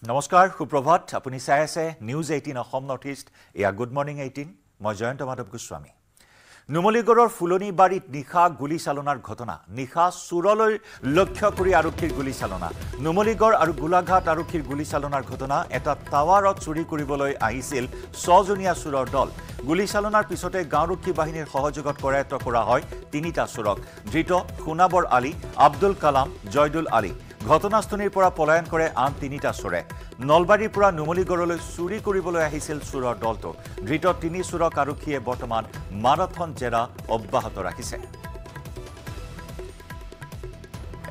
নমস্কাৰ সুপ্ৰভাত আপুনি চাই আছে নিউজ 18 অসম নৰ্থ ইষ্ট এয়া গুড মৰ্নিং 18 মই জয়ন্ত মাধৱ গোস্বামী নুমলীগড়ৰ ফুলনিবাৰীত নিশা গুলীচালনাৰ ঘটনা নিশা চুৰলৈ লক্ষ্য কৰি আৰক্ষীৰ গুলীচালনা নুমলীগড় আৰু গোলাঘাট আৰক্ষীৰ গুলীচালনাৰ ঘটনা এটা টাৱাৰত চুৰি কৰিবলৈ আহিছিল 6 জনীয়া চুৰৰ দল গুলীচালনাৰ পিছতে গাঁওৰক্ষী বাহিনীৰ সহযোগত কৰায়ত্ব কৰা হয় তিনিটা চুৰক ধৃত খুনাবৰ আলী আব্দুল কালাম জয়দুল আলী ঘটনাস্থলীৰ পৰা পলায়ন কৰে আন তিনিটা চুৰে নলবাৰীৰ পৰা নুমলীগড়লৈ চুৰি কৰিবলৈ আহিছিল চুৰৰ দলটো ধৃত তিনি চুৰক আৰক্ষীয়ে বৰ্তমান মাৰাথন জেৰা অব্যাহত ৰাখিছে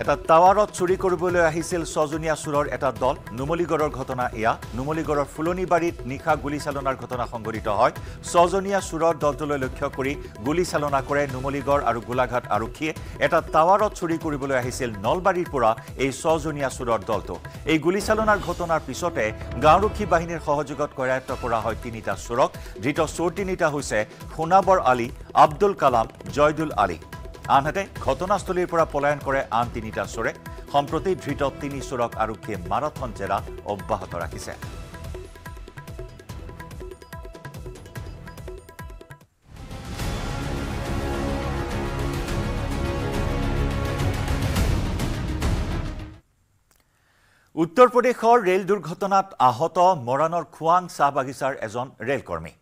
এটা টাৱাৰত চুৰি কৰিবলৈ আহিছিল 6 জনীয়া চুৰৰ এটা দল নুমলীগড়ৰ ঘটনা এয়া নুমলীগড়ৰ ফুলনিবাৰীত নিশা গুলীচালনাৰ ঘটনা সংঘটিত হয় 6 জনীয়া চুৰৰ দলটোলৈ লক্ষ্য কৰি গুলীচালনা কৰে নুমলীগড় আৰু গোলাঘাট আৰক্ষীয়ে এটা টাৱাৰত চুৰি কৰিবলৈ আহিছিল নলবাৰীৰ পৰা এই 6 জনীয়া চুৰৰ দলটো এই গুলীচালনাৰ ঘটনাৰ পিছতে গাঁওৰক্ষী বাহিনীৰ সহযোগত কৰায়ত্ব কৰা হয় তিনিটা চুৰক ধৃত চোৰ তিনিটা হৈছে খুনাবৰ আলী আব্দুল কালাম জয়দুল আলী আনহাতে ঘটনাস্থলীৰ পৰা পলায়ন কৰে আন তিনিটা চোৰে সম্প্ৰতি ধৃত তিনি চোৰক আৰক্ষীয়ে মাৰাথন জেৰা অব্যাহত ৰাখিছে উত্তৰ প্ৰদেশৰ ৰেল দুৰ্ঘটনাত আহত মৰাণৰ খুৱাং চাহ বাগিচাৰ এজন ৰেল কৰ্মী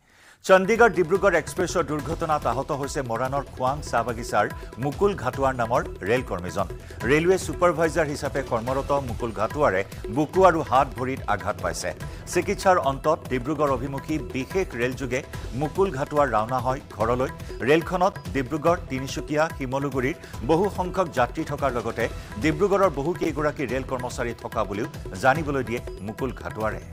চণ্ডীগড় ডিব্ৰুগড় এক্সপ্ৰেছৰ দুৰ্ঘটনাত আহত হৈছে মৰাণৰ খুৱাং চাহ বাগিচাৰ মুকুল ঘাটুৱাৰ নামৰ ৰেল কৰ্মীজন ৰেলৱে ছুপাৰভাইজাৰ হিচাপে কৰ্মৰত মুকুল ঘাটুৱাৰে বুকু আৰু হাত ভৰিত আঘাত পাইছে চিকিৎসাৰ অন্তত ডিব্ৰুগড় অভিমুখী বিশেষ ৰেলযোগে মুকুল ঘাটুৱাৰ ৰাওনা হয় ঘৰলৈ ৰেলখনত ডিব্ৰুগড় তিনিচুকীয়া শিমলুগুৰিৰ বহু সংখ্যক যাত্ৰী থকাৰ লগতে ডিব্ৰুগড়ৰ বহু কেইগৰাকী ৰেল কৰ্মচাৰী থকা বুলিও জানিবলৈ দিয়ে মুকুল ঘাটুৱাৰে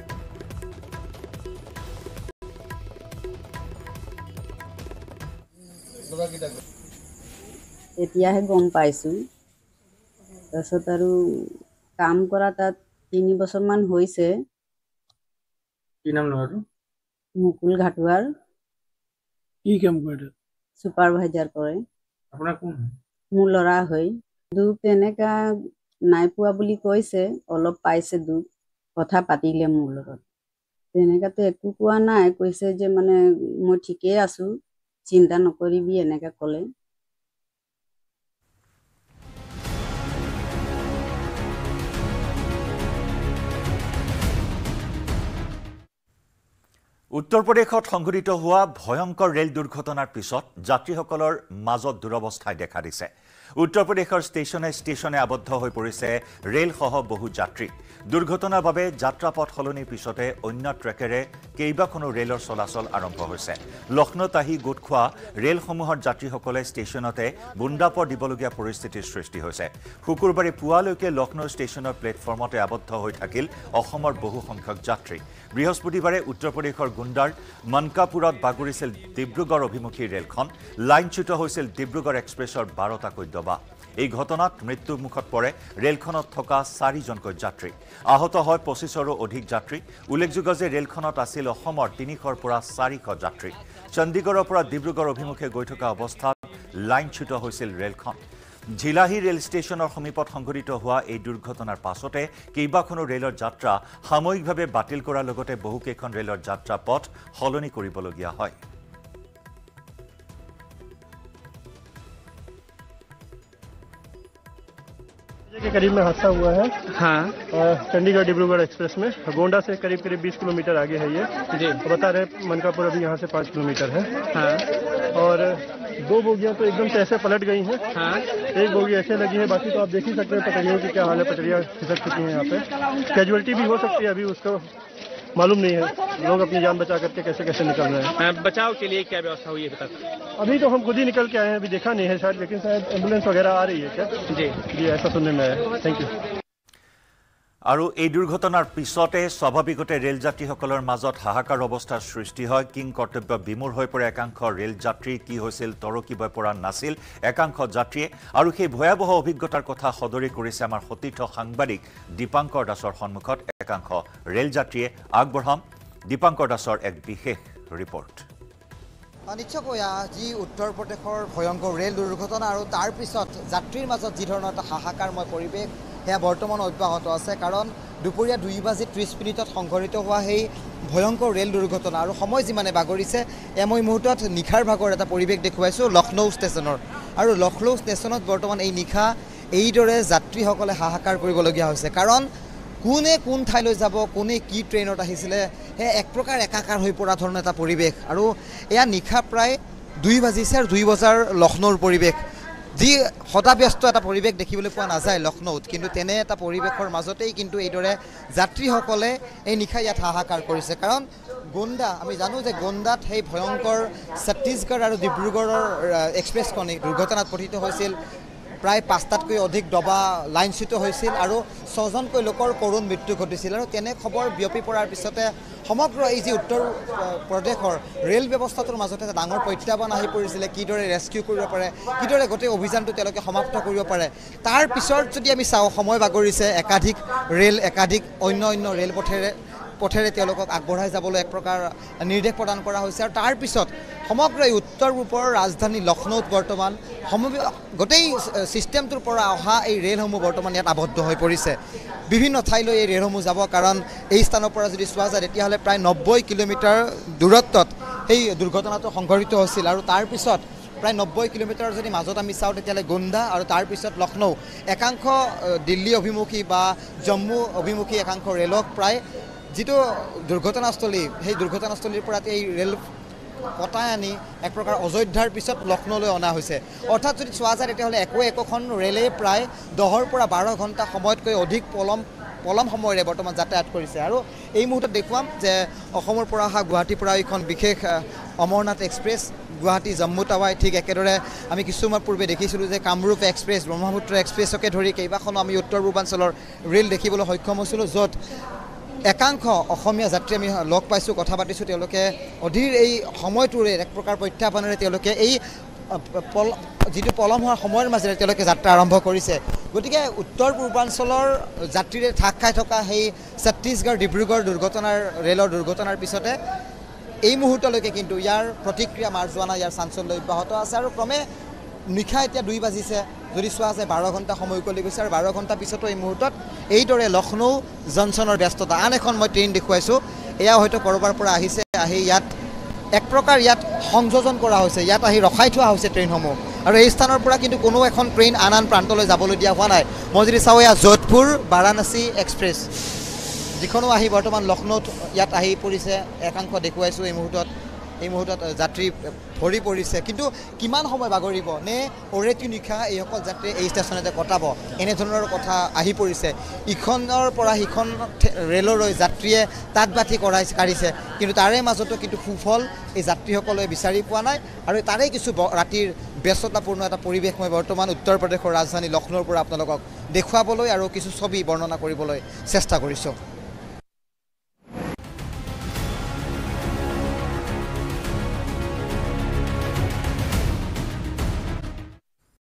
এতিয়াহে গম পাইছোঁ তাৰপিছত আৰু কাম কৰা তাত 3 বছৰমান হৈছে কি নাম ল'ৰাটো মুকুল ঘাটুৱাৰ কি কাম কৰে ছুপাৰভাইজাৰ কৰে আপোনাৰ কোন মোৰ ল'ৰা হয় দুখ তেনেকা নাই পোৱা বুলি কৈছে অলপ পাইছে দুখ কথা পাতিলে মোৰ লগত তেনেকাতো একো কোৱা নাই কৈছে যে মানে মই ঠিকেই আছোঁ চিন্তা নকৰিবি এনেকৈ ক'লে উত্তৰ প্ৰদেশত সংঘটিত হোৱা ভয়ংকৰ ৰেল দুৰ্ঘটনাৰ পিছত যাত্ৰীসকলৰ মাজত দুৰৱস্থাই দেখা দিছে উত্তৰ প্ৰদেশৰ ষ্টেচনে আবদ্ধ হৈ পৰিছে ৰেলসহ বহু যাত্ৰী দুৰ্ঘটনাৰ বাবে যাত্ৰাপথ সলনিৰ পিছতে অন্য ট্ৰেকেৰে কেইবাখনো ৰেলৰ চলাচল আৰম্ভ হৈছে লক্ষ্ণৌত আহি গোট খোৱা ৰেলসমূহৰ যাত্ৰীসকলে ষ্টেচনতে বুন্দাপৰ দিবলগীয়া পৰিস্থিতিৰ সৃষ্টি হৈছে শুকুৰবাৰে পুৱালৈকে লক্ষ্ণৌ ষ্টেচনৰ প্লেটফৰ্মতে আবদ্ধ হৈ থাকিল অসমৰ বহু সংখ্যক যাত্ৰী বৃহস্পতিবাৰে উত্তৰ প্ৰদেশৰ গুণ্ডাৰ মনকাপুৰত বাগৰিছিল ডিব্ৰুগড় অভিমুখী ৰেলখন লাইনচ্যুত হৈছিল ডিব্ৰুগড় এক্সপ্ৰেছৰ 12টাকৈ ডবা এই ঘটনাত মৃত্যুৰ মুখত পৰে ৰেলখনত থকা 4জনকৈ যাত্ৰী আহত হয় 25ৰো অধিক যাত্ৰী উল্লেখযোগ্য যে ৰেলখনত আছিল অসমৰ 300ৰ পৰা 400 যাত্ৰী চণ্ডীগড়ৰ পৰা ডিব্ৰুগড় অভিমুখে গৈ থকা অৱস্থাত লাইনচ্যুত হৈছিল ৰেলখন ঝিলাহী ৰেল ষ্টেচনৰ সমীপত সংঘটিত হোৱা এই দুৰ্ঘটনাৰ পাছতে কেইবাখনো ৰেলৰ যাত্ৰা সাময়িকভাৱে বাতিল কৰাৰ লগতে বহুকেইখন ৰেলৰ যাত্ৰা পথ সলনি কৰিবলগীয়া হয় के करीब में हादसा हुआ है हाँ चंडीगढ़ डिब्रूगढ़ एक्सप्रेस में गोंडा से करीब 20 किलोमीटर आगे है ये जी बता रहे मनकापुर अभी यहाँ से 5 किलोमीटर है हाँ और 2 बोगियां तो एकदम से ऐसे पलट गई हैं हाँ एक बोगी ऐसे लगी है बाकी तो आप देख ही सकते हैं पटरियों की क्या हाल है पटरियाँ खिसक चुकी हैं यहाँ पे कैजुअलिटी भी हो सकती है अभी उसका मालूम नहीं है लोग अपनी जान बचा करके कैसे कैसे निकल रहे हैं बचाव के लिए क्या व्यवस्था हुई है अभी तक अभी तो हम खुद ही निकल के आए हैं अभी देखा नहीं है शायद लेकिन शायद एम्बुलेंस वगैरह आ रही है क्या जी जी ऐसा सुनने में आया थैंक यू আৰু এই দুৰ্ঘটনাৰ পিছতে স্বাভাৱিকতে ৰেল যাত্ৰীসকলৰ মাজত হাহাকাৰ অৱস্থাৰ সৃষ্টি হয় কিং কৰ্তব্য বিমূৰ হৈ পৰে একাংশ ৰেল যাত্ৰী কি হৈছিল তৰকিব পৰা নাছিল একাংশ যাত্ৰীয়ে আৰু সেই ভয়াবহ অভিজ্ঞতাৰ কথা সদৰি কৰিছে আমাৰ সতীৰ্থ সাংবাদিক দীপাংকৰ দাসৰ সন্মুখত একাংশ ৰেল যাত্ৰীয়ে আগবঢ়াম দীপাংকৰ দাসৰ এক বিশেষ ৰিপৰ্ট নিশ্চয়কৈ যি উত্তৰ প্ৰদেশৰ ভয়ংকৰ ৰেল দুৰ্ঘটনা আৰু তাৰ পিছত যাত্ৰীৰ মাজত যি ধৰণৰ এটা হাহাকাৰময় পৰিৱেশ সেয়া বৰ্তমান অব্যাহত আছে কাৰণ দুপৰীয়া 2:30 সংঘটিত হোৱা সেই ভয়ংকৰ ৰেল দুৰ্ঘটনা আৰু সময় যিমানে বাগৰিছে মই মুহূৰ্তত নিশাৰ ভাগৰ এটা পৰিৱেশ দেখুৱাইছোঁ লক্ষ্ণৌ ষ্টেচনৰ আৰু লক্ষ্ণৌ ষ্টেচনত বৰ্তমান এই নিশা এইদৰে যাত্ৰীসকলে হাহাকাৰ কৰিবলগীয়া হৈছে কাৰণ কোনে কোন ঠাইলৈ যাব কোনে কি ট্ৰেইনত আহিছিলে হে এক প্ৰকাৰ একাকাৰ হৈ পৰা ধৰণৰ এটা পৰিৱেশ আৰু এয়া নিশা প্ৰায় 2 বাজিছে আৰু 2 বজাৰ লক্ষ্ণৌৰ পৰিৱেশ যি হতাব্যস্ত এটা পৰিৱেশ দেখিবলৈ পোৱা নাযায় লক্ষ্ণৌত কিন্তু তেনে এটা পৰিৱেশৰ মাজতেই কিন্তু এইদৰে যাত্ৰীসকলে এই নিশা ইয়াত হাহাকাৰ কৰিছে কাৰণ গোণ্ডা আমি জানো যে গোণ্ডাত সেই ভয়ংকৰ ছত্তীশগড় আৰু ডিব্ৰুগড়ৰ এক্সপ্ৰেছখনি দুৰ্ঘটনাত পতিত হৈছিল প্ৰায় 5টাতকৈ অধিক ডবা লাইনচ্যুত হৈছিল আৰু 6জনকৈ লোকৰ কৰুণ মৃত্যু ঘটিছিল আৰু তেনে খবৰ বিয়পি পৰাৰ পিছতে সমগ্ৰ এই যি উত্তৰ প্ৰদেশৰ ৰেল ব্যৱস্থাটোৰ মাজতে এটা ডাঙৰ প্ৰত্যাহ্বান আহি পৰিছিলে কিদৰে ৰেস্কিউ কৰিব পাৰে কিদৰে গোটেই অভিযানটো তেওঁলোকে সমাপ্ত কৰিব পাৰে তাৰ পিছত যদি আমি চাওঁ সময় বাগৰিছে একাধিক ৰেল একাধিক অন্য ৰেল পথেৰে তেওঁলোকক আগবঢ়াই যাবলৈ এক প্ৰকাৰ নিৰ্দেশ প্ৰদান কৰা হৈছে আৰু তাৰ পিছত সমগ্ৰ এই উত্তৰ পূবৰ ৰাজধানী লক্ষ্ণৌত বৰ্তমান গোটেই ছিষ্টেমটোৰ পৰা অহা এই ৰেলসমূহ বৰ্তমান ইয়াত আবদ্ধ হৈ পৰিছে বিভিন্ন ঠাইলৈ এই ৰেলসমূহ যাব কাৰণ এই স্থানৰ পৰা যদি চোৱা যায় তেতিয়াহ'লে প্ৰায় 90 কিলোমিটাৰ দূৰত্বত সেই দুৰ্ঘটনাটো সংঘটিত হৈছিল আৰু তাৰ পিছত প্ৰায় 90 কিলোমিটাৰ যদি মাজত আমি চাওঁ তেতিয়াহ'লে গোণ্ডা আৰু তাৰ পিছত লক্ষ্ণৌ একাংশ দিল্লী অভিমুখী বা জম্মু অভিমুখী একাংশ ৰেলক প্ৰায় যিটো দুৰ্ঘটনাস্থলী সেই দুৰ্ঘটনাস্থলীৰ পৰা এই ৰেল কটাই আনি এক প্ৰকাৰ অযোধ্যাৰ পিছত লক্ষ্ণৌলৈ অনা হৈছে অৰ্থাৎ যদি চোৱা যায় তেতিয়াহ'লে একোখন ৰেলেই প্ৰায় 10ৰ পৰা 12 ঘণ্টা সময়তকৈ অধিক পলম সময়ৰে বৰ্তমান যাতায়াত কৰিছে আৰু এই মুহূৰ্তত দেখুৱাম যে অসমৰ পৰা অহা গুৱাহাটীৰ পৰা এইখন বিশেষ অমৰনাথ এক্সপ্ৰেছ গুৱাহাটী জম্মু টাৱাই ঠিক একেদৰে আমি কিছুমান পূৰ্বে দেখিছিলোঁ যে কামৰূপ এক্সপ্ৰেছ ব্ৰহ্মপুত্ৰ এক্সপ্ৰেছকে ধৰি কেইবাখনো আমি উত্তৰ পূৰ্বাঞ্চলৰ ৰেল দেখিবলৈ সক্ষম হৈছিলোঁ য'ত একাংশ অসমীয়া যাত্ৰী আমি লগ পাইছোঁ কথা পাতিছোঁ তেওঁলোকে অধীৰ এই সময়টোৰে এক প্ৰকাৰ প্ৰত্যাহ্বানেৰে তেওঁলোকে এই যিটো পলম হোৱাৰ সময়ৰ মাজেৰে তেওঁলোকে যাত্ৰা আৰম্ভ কৰিছে গতিকে উত্তৰ পূৰ্বাঞ্চলৰ যাত্ৰীৰে ঠাক খাই থকা সেই ছত্তীশগড় ডিব্ৰুগড় ৰেলৰ দুৰ্ঘটনাৰ পিছতে এই মুহূৰ্তলৈকে কিন্তু ইয়াৰ প্ৰতিক্ৰিয়া মাৰ যোৱা নাই ইয়াৰ চাঞ্চল্য অব্যাহত আছে আৰু ক্ৰমে নিশা এতিয়া 2 বাজিছে যদি চোৱা যায় 12 ঘণ্টা সময় উকলি গৈছে আৰু 12 ঘণ্টা পিছতো এই মুহূৰ্তত এইদৰে লক্ষ্ণৌ জংচনৰ ব্যস্ততা আন এখন মই ট্ৰেইন দেখুৱাইছোঁ এয়া হয়তো ক'ৰবাৰ পৰা আহিছে আহি ইয়াত এক প্ৰকাৰ ইয়াত সংযোজন কৰা হৈছে ইয়াত আহি ৰখাই থোৱা হৈছে ট্ৰেইনসমূহ আৰু এই স্থানৰ পৰা কিন্তু কোনো এখন ট্ৰেইন আন প্ৰান্তলৈ যাবলৈ দিয়া হোৱা নাই মই যদি চাওঁ এয়া যোধপুৰ বাৰাণসী এক্সপ্ৰেছ যিখনো আহি বৰ্তমান লক্ষ্ণৌত ইয়াত আহি পৰিছে একাংশ দেখুৱাইছোঁ এই মুহূৰ্তত যাত্ৰী ভৰি পৰিছে কিন্তু কিমান সময় বাগৰিব নে অৰেতি নিশা এইসকল যাত্ৰীয়ে এই ষ্টেচনতে কটাব এনেধৰণৰ কথা আহি পৰিছে ইখনৰ পৰা সিখন ৰেললৈ যাত্ৰীয়ে তাত বাতি কাঢ়িছে কিন্তু তাৰে মাজতো কিন্তু সুফল এই যাত্ৰীসকলে বিচাৰি পোৱা নাই আৰু তাৰে কিছু ৰাতিৰ ব্যস্ততাপূৰ্ণ এটা পৰিৱেশ মই বৰ্তমান উত্তৰ প্ৰদেশৰ ৰাজধানী লক্ষ্ণৌৰ পৰা আপোনালোকক দেখুৱাবলৈ আৰু কিছু ছবি বৰ্ণনা কৰিবলৈ চেষ্টা কৰিছোঁ